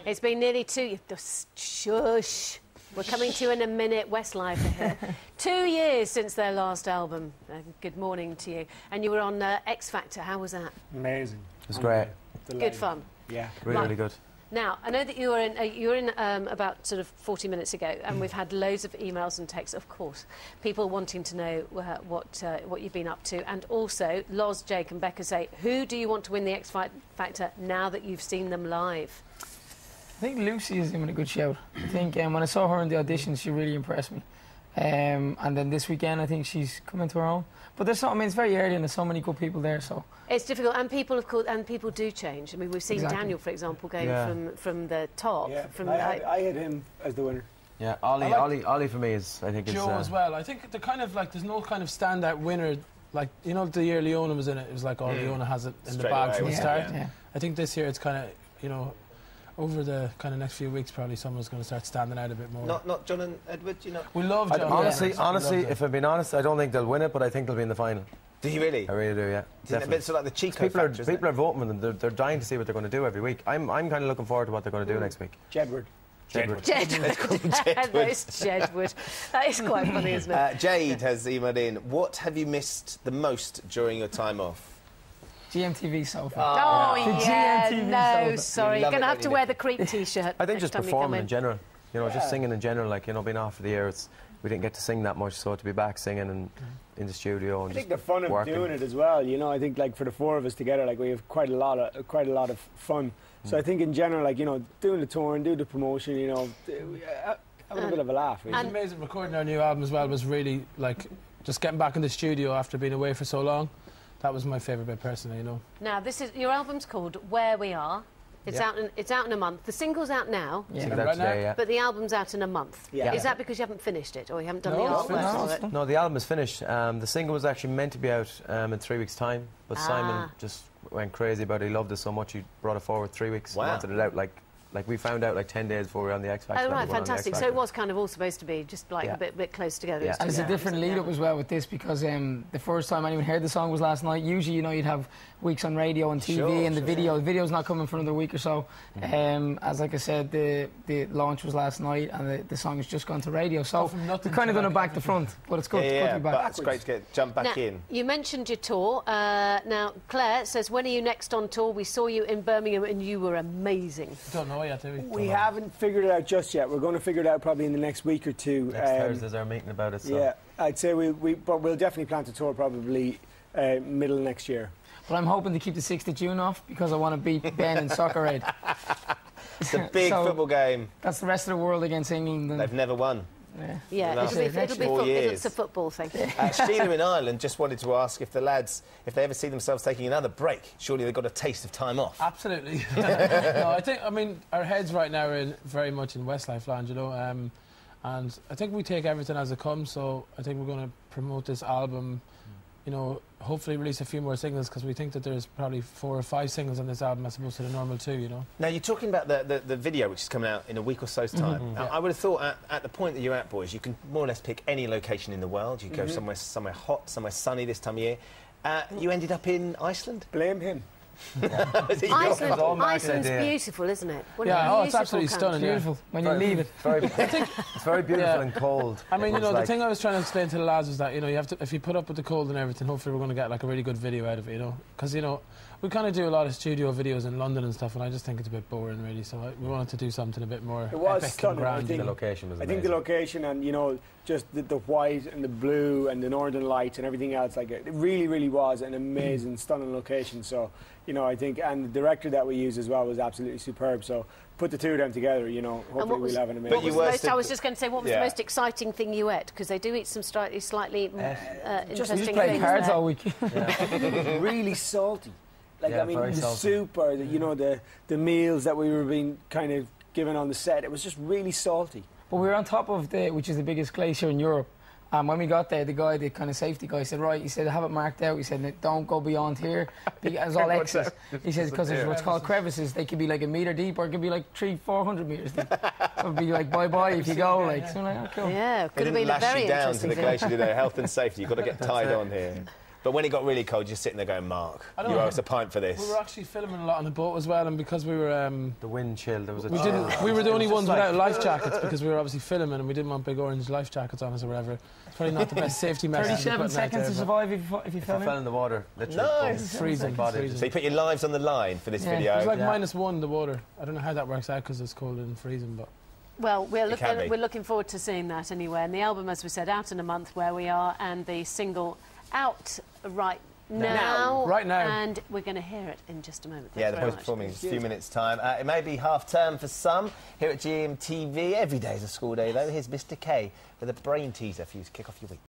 It's been nearly 2... Shush. We're coming to you in a minute. Westlife are here. 2 years since their last album. Good morning to you. And you were on X Factor. How was that? Amazing. It was great. Good fun. Yeah. Really good. Now, I know that you were in about sort of 40 minutes ago, and we've had loads of emails and texts, of course, people wanting to know what you've been up to, and also Loz, Jake and Becca say, who do you want to win the X Factor now that you've seen them live? I think Lucy is giving a good shout. I think when I saw her in the audition, she really impressed me. And then this weekend, I think she's coming to her own. But there's so, I mean, it's very early and there's so many good people there, so... It's difficult, and people, of course, and people do change. I mean, we've seen Daniel, for example, going from the top. Yeah. From I had him as the winner. Yeah, Ollie for me is, I think, Joe as well. I think the kind of like, there's no kind of standout winner. Like, you know, the year Leona was in it, it was like, oh, Leona has it in the bag from the start. Yeah. I think this year it's kind of, you know, over the kind of next few weeks, probably someone's going to start standing out a bit more. Not John and Edward, you know. We love John. Honestly, if I'm being honest, I don't think they'll win it, but I think they'll be in the final. Do you really? I really do, yeah. Definitely. It's like the Chico factor, people are voting with them. They're dying to see what they're going to do every week. I'm kind of looking forward to what they're going to do next week. Jedward. Jedward. Jedward. That is quite funny, isn't it? Jade has emailed in, what have you missed the most during your time off? GMTV sofa. Oh, yeah. No, sorry. You're going to have to wear the creep T-shirt. I think just performing in general. You know, just singing in general. Like, you know, being off for the year, we didn't get to sing that much, so to be back singing and in the studio and I think the fun of doing it as well. You know, I think like for the four of us together, like we have quite a lot of fun. So I think in general, like, you know, doing the tour and do the promotion, you know, having a bit of a laugh. It was amazing recording our new album as well. Was really like just getting back in the studio after being away for so long. That was my favourite bit personally, you know. Now, your album's called Where We Are. It's out in a month. The single's out now, but the album's out in a month. Yeah. Is that because you haven't finished it, or you haven't done the artwork for it? No, the album is finished. The single was actually meant to be out in 3 weeks' time, but Simon just went crazy about it. He loved it so much he brought it forward 3 weeks. Wow. Wanted it out like we found out like 10 days before we were on the X Factor. Oh, right, fantastic. So it was kind of all supposed to be just like a bit close together. Yeah. And there's a different lead-up as well with this because the first time anyone heard the song was last night. Usually, you know, you'd have weeks on radio and TV and the video. The video's not coming for another week or so. As like I said, the launch was last night and the song has just gone to radio. So we've kind of done it back to front, but it's good, to be back. But it's great to jump back in. You mentioned your tour. Now, Claire says, when are you next on tour? We saw you in Birmingham and you were amazing. Don't know yet, do we? We haven't figured it out just yet. We're going to figure it out probably in the next week or two. Next Thursday's our meeting about it. So. Yeah, I'd say but we'll definitely plan to tour probably middle of next year. But I'm hoping to keep the 6th of June off because I want to beat Ben in Soccer Aid. It's a big football game. That's the rest of the world against England. They've never won. It's a football thing. Sheila in Ireland just wanted to ask if the lads, if they ever see themselves taking another break, surely they've got a taste of time off. Absolutely. No, I mean, our heads right now are very much in Westlife land, you know, and I think we take everything as it comes, so I think we're going to promote this album, you know, hopefully release a few more singles because we think that there's probably 4 or 5 singles on this album as opposed to the normal 2, you know. Now, you're talking about the video which is coming out in a week or so's time. Now, I would have thought at the point that you're at, boys, you can more or less pick any location in the world. You go somewhere hot, somewhere sunny this time of year. You ended up in Iceland? Blame him. Iceland's beautiful, isn't it? It's absolutely stunning. Beautiful when you leave it. It's very beautiful and cold. I mean, you know, the thing I was trying to explain to the lads was that, you know, you have to, if you put up with the cold and everything, hopefully we're going to get like a really good video out of it, you know, because, you know, we kind of do a lot of studio videos in London and stuff, and I just think it's a bit boring, really. So we wanted to do something a bit more epic and grand. The location was amazing. I think the location and, you know, just the white and the blue and the northern lights and everything else, like it really, really was an amazing, stunning location. So, you know, I think, and the director that we used as well was absolutely superb. So put the two of them together, you know, hopefully we'll have an amazing... I was just going to say, what was the most exciting thing you ate? Because they do eat some slightly interesting things. Just playing cards all week. Really salty. Like, I mean, the soup or, you know, the meals that we were being kind of given on the set, it was just really salty. But we were on top of which is the biggest glacier in Europe. And when we got there, the kind of safety guy said, right, he said, have it marked out. He said, don't go beyond here. It's all X's. He said, because there's what's called crevices. They could be like 1 metre deep or it could be like 300-400 metres deep. So it'd be like, bye-bye if you go. So I'm like, oh, cool. Yeah, could have been very interesting. They didn't lash you down to the glacier, did they? Health and safety, you've got to get tied on here. But when it got really cold, you're sitting there going, Mark, you owe us a pint for this. We were actually filming a lot on the boat as well, and because we were... the wind chill, there was a... We were the only ones without life jackets because we were obviously filming and we didn't want big orange life jackets on us or whatever. It's probably not the best safety message. 37 seconds to survive if you fell in. fell in the water. Literally. Nice. Freezing. So you put your lives on the line for this video. It was like -1, the water. I don't know how that works out because it's cold and freezing, but... Well, we're looking forward to seeing that anyway. And the album, as we said, out in a month, Where We Are, and the single out right now. Right now. And we're going to hear it in just a moment. Yeah, the post-performing in a few minutes' time. It may be half-term for some here at GMTV. Every day is a school day, though. Here's Mr K with a brain teaser for you to kick off your week.